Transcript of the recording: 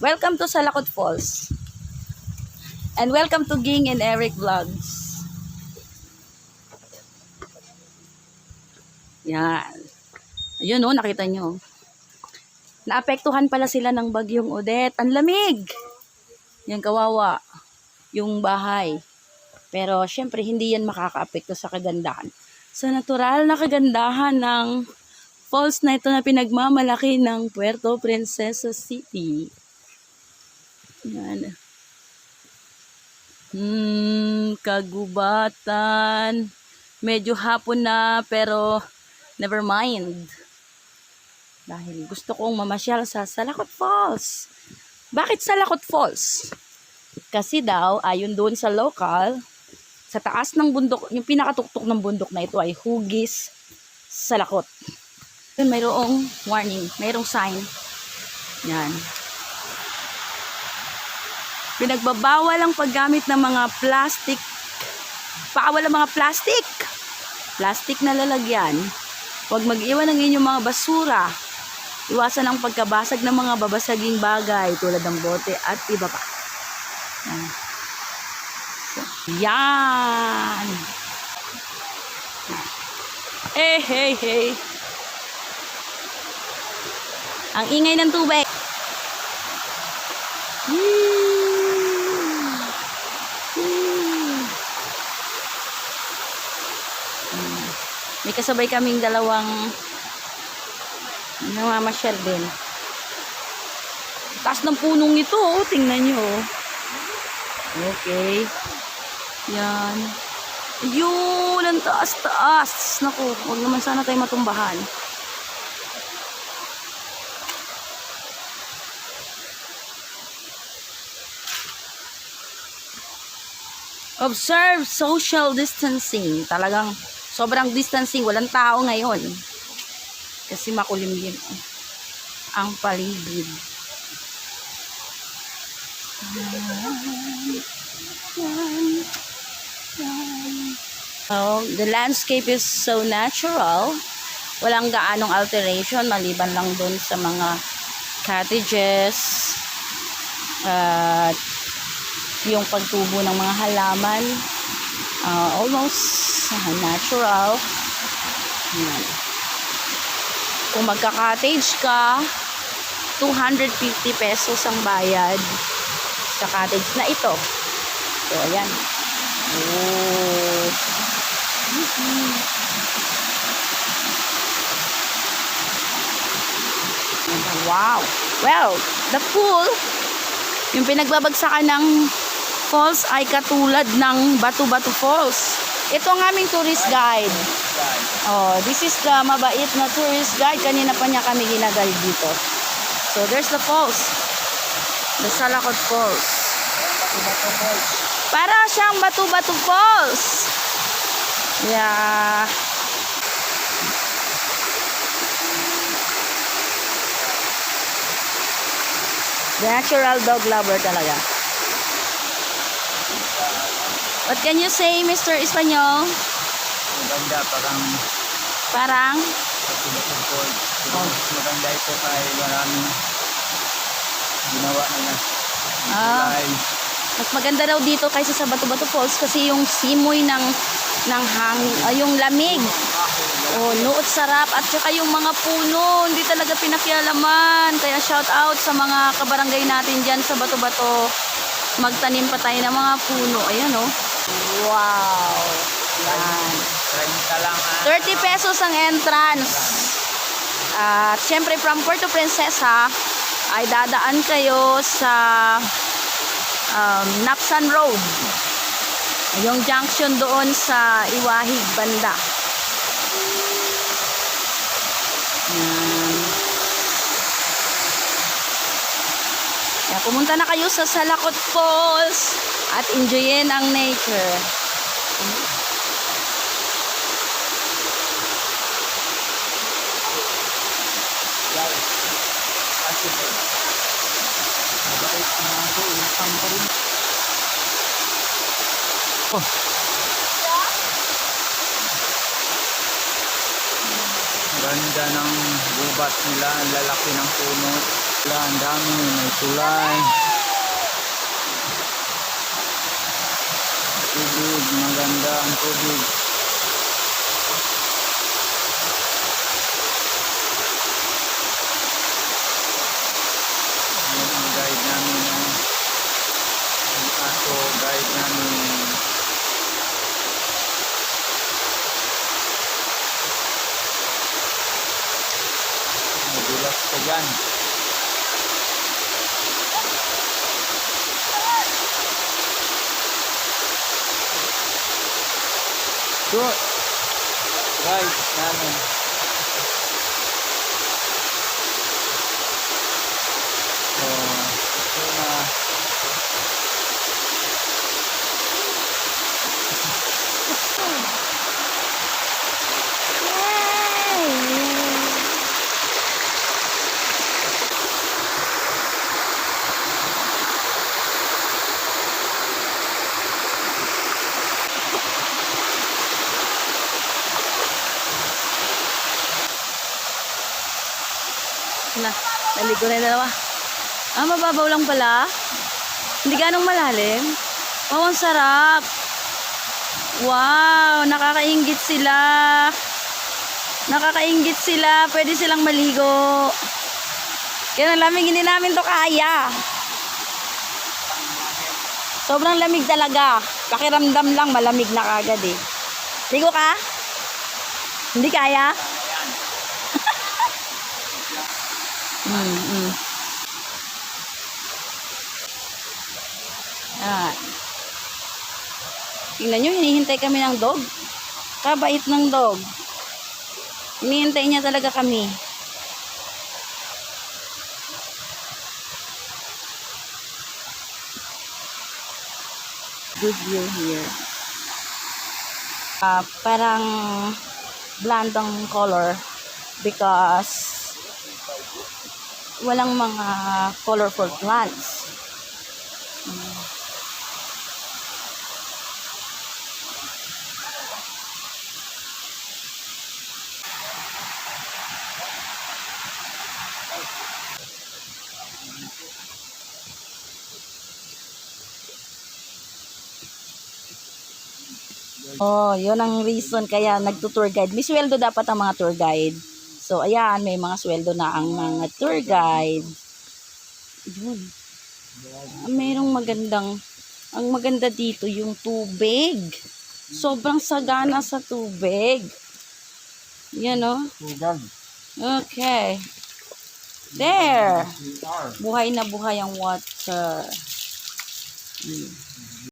Welcome to Salakot Falls. And welcome to Ging and Eric Vlogs. Yan. Ayun o, nakita nyo. Naapektuhan pala sila ng bagyong Odette. Ang lamig! Yan, kawawa. Yung bahay. Pero syempre, hindi yan makakaapekto sa kagandahan. Sa natural na kagandahan ng falls na ito na pinagmamalaki ng Puerto Princesa City. Yan. Kagubatan. Medyo hapon na pero never mind. Dahil gusto kong mamasyal sa Salakot Falls. Bakit Salakot Falls? Kasi daw, ayon doon sa local, sa taas ng bundok, yung pinakatuktok ng bundok na ito ay Hugis Salakot. Mayroong warning, mayroong sign. Yan. Pinagbabawal ang paggamit ng mga plastic. Paawal ang mga plastic. Plastic na lalagyan. Huwag mag-iwan ng inyong mga basura. Iwasan ang pagkabasag ng mga babasaging bagay tulad ng bote at iba pa. Yan. Hey. Ang ingay ng tubig. May kasabay kaming dalawang namamasyal din. Taas ng punong ito, oh. Tingnan nyo. Okay. Yan. Yun, ang taas-taas. Naku, huwag naman sana tayo matumbahan. Observe social distancing. Talagang sobrang distancing. Walang tao ngayon. Kasi makulimlim ang paligid. Oh, the landscape is so natural. Walang gaanong alteration maliban lang dun sa mga cottages at yung pagtubo ng mga halaman. Almost natural. Yan. Kung magka-cottage ka, 250 pesos ang bayad sa cottage na ito. So, ayan. Oh. Wow. Well, the pool, yung pinagbabagsakan ng falls ay katulad ng Batu-Batu Falls. Ito ang aming tourist guide. Oh, this is the mabait na tourist guide. Kanina pa niya kami ginaguide dito. So, there's the falls. The Salakot Falls. Batu-Batu Falls. Para siyang Batu-Batu Falls. Yeah. The natural dog lover talaga. What can you say, Mr. Espanyol? Maganda, Parang? Batu-Batu Falls. Maganda ito kay maraming ginawa nila. Mas maganda daw dito kaysa sa Batu-Batu Falls kasi yung simoy ng hangin, yung lamig. Oh, nuot sarap at saka yung mga puno, hindi talaga pinakialaman. Kaya shout out sa mga kabarangay natin diyan sa Batu-Batu. Magtanim pa tayo ng mga puno. Ayan oh. Wow. Yan. 30 lang 30 pesos ang entrance. At syempre from Puerto Princesa ay dadaan kayo sa Napsan Road. Yung junction doon sa Iwahig banda. Yan. Kaya pumunta na kayo sa Salakot Falls at enjoyin ang nature. Ganda ng gubat nila, ang lalaki ng puno. Wala, ang dami. May tulay. Tubig. Maganda ang tubig. Ayan ang guide namin. Ang aso guide namin. Madulas pa dyan. Good. Guide namin. So, ito na. Naligo na yung dalawa. Mababaw lang pala. Hindi ganong malalim. Oh, ang sarap. Wow, nakakainggit sila. Nakakainggit sila. Pwede silang maligo. Kaya lamig, hindi namin to kaya. Sobrang lamig talaga. Pakiramdam lang, malamig na kagad eh. Ligo ka? Hindi kaya? Tingnan nyo, hinihintay kami ng dog. Kabait ng dog. Hinihintay niya talaga kami. Good view here. Parang blandong color because walang mga colorful plants. Oh, yun ang reason kaya nagto-tour guide. May sweldo dapat ang mga tour guide. So, ayan, may mga sweldo na ang mga tour guide. Yun. Mayroong magandang, ang maganda dito yung tubig. Sobrang sagana sa tubig. Yan, oh. Okay. There. Buhay na buhay ang water.